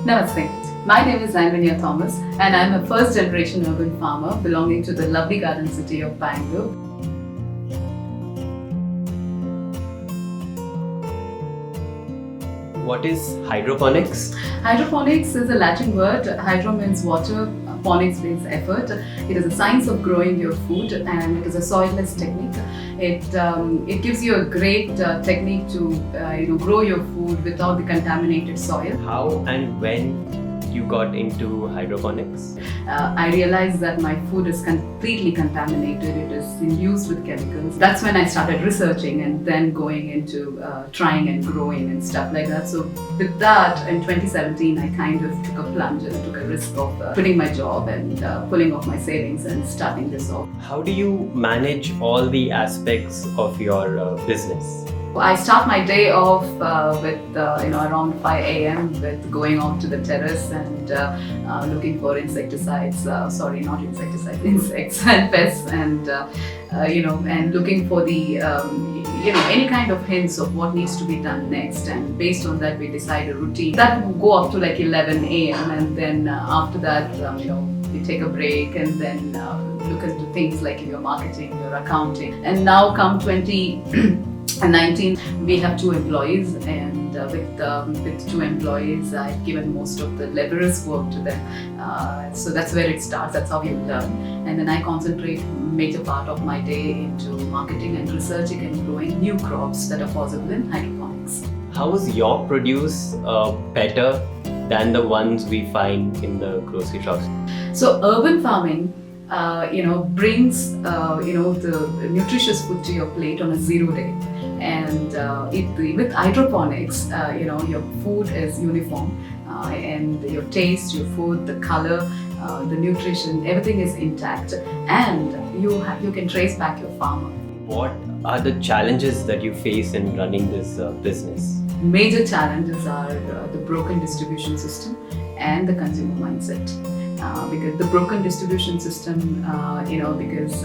Namaste. My name is Thomas and I'm a first generation urban farmer belonging to the lovely garden city of Bangalore. What is hydroponics? Hydroponics is a Latin word. Hydro means water, ponics means effort. It is a science of growing your food and it is a soilless technique. It gives you a great technique to grow your food without the contaminated soil. How and when you got into hydroponics? I realized that my food is completely contaminated. It is infused with chemicals. That's when I started researching and then going into trying and growing and stuff like that. So with that, in 2017, I kind of took a plunge and took a risk of quitting my job and pulling off my savings and starting this off. How do you manage all the aspects of your business? I start my day off with around 5 a.m. with going out to the terrace and looking for insecticides. Insects and pests, and and looking for the any kind of hints of what needs to be done next. And based on that, we decide a routine that will go up to like 11 a.m. and then after that, we take a break and then look into things like your marketing, your accounting. And now come 2019, we have 2 employees, and with 2 employees, I've given most of the laborious work to them. So that's where it starts. That's how you learn. And then I concentrate major part of my day into marketing and researching and growing new crops that are possible in hydroponics. How is your produce better than the ones we find in the grocery shops? So urban farming brings the nutritious food to your plate on a 0 day, and with hydroponics, your food is uniform, and your taste, your food, the color, the nutrition, everything is intact, and you can trace back your farmer. What are the challenges that you face in running this business? Major challenges are the broken distribution system and the consumer mindset. Because the broken distribution system, because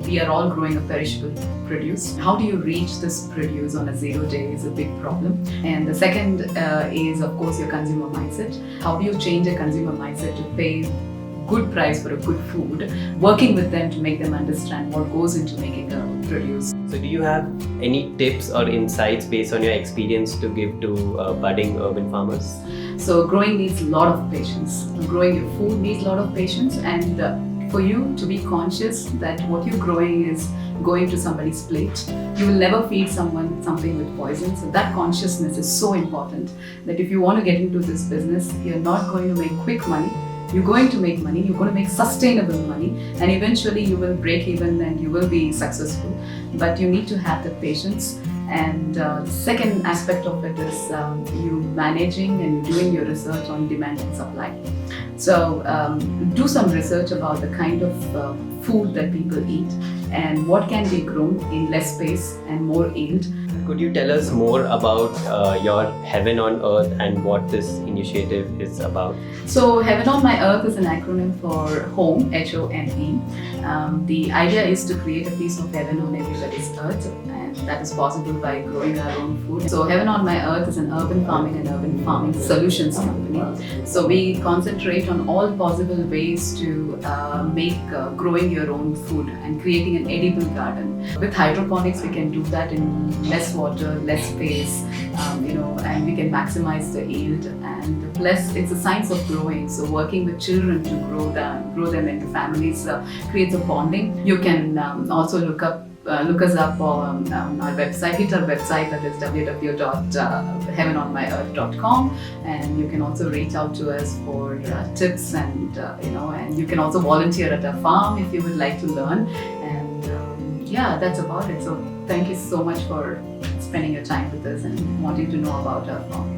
we are all growing a perishable produce. How do you reach this produce on a 0 day is a big problem. And the second is, of course, your consumer mindset. How do you change a consumer mindset to pay good price for a good food, working with them to make them understand what goes into making a produce. So do you have any tips or insights based on your experience to give to budding urban farmers? So growing needs a lot of patience. Growing your food needs a lot of patience, and for you to be conscious that what you're growing is going to somebody's plate. You will never feed someone something with poison. So that consciousness is so important, that if you want to get into this business, you're not going to make quick money. You're going to make money, you're going to make sustainable money, and eventually you will break even and you will be successful. But you need to have the patience. And the second aspect of it is you managing and doing your research on demand and supply. So do some research about the kind of food that people eat and what can be grown in less space and more yield. Could you tell us more about your Heaven on Earth and what this initiative is about? So Heaven on My Earth is an acronym for H.O.M.E, H-O-M-E. The idea is to create a piece of heaven on everybody's earth, and that is possible by growing our own food. So Heaven on My Earth is an urban farming and urban farming solutions company. So we concentrate on all possible ways to make growing your own food and creating an edible garden. With hydroponics, we can do that in less water, less space, and we can maximize the yield. And plus, it's a science of growing. So working with children to grow them into families creates a bonding. You can also look us up on our website. Hit our website, that is www.heavenonmyearth.com, and you can also reach out to us for tips, and and you can also volunteer at our farm if you would like to learn. And that's about it. So thank you so much for spending your time with us and wanting to know about our farm.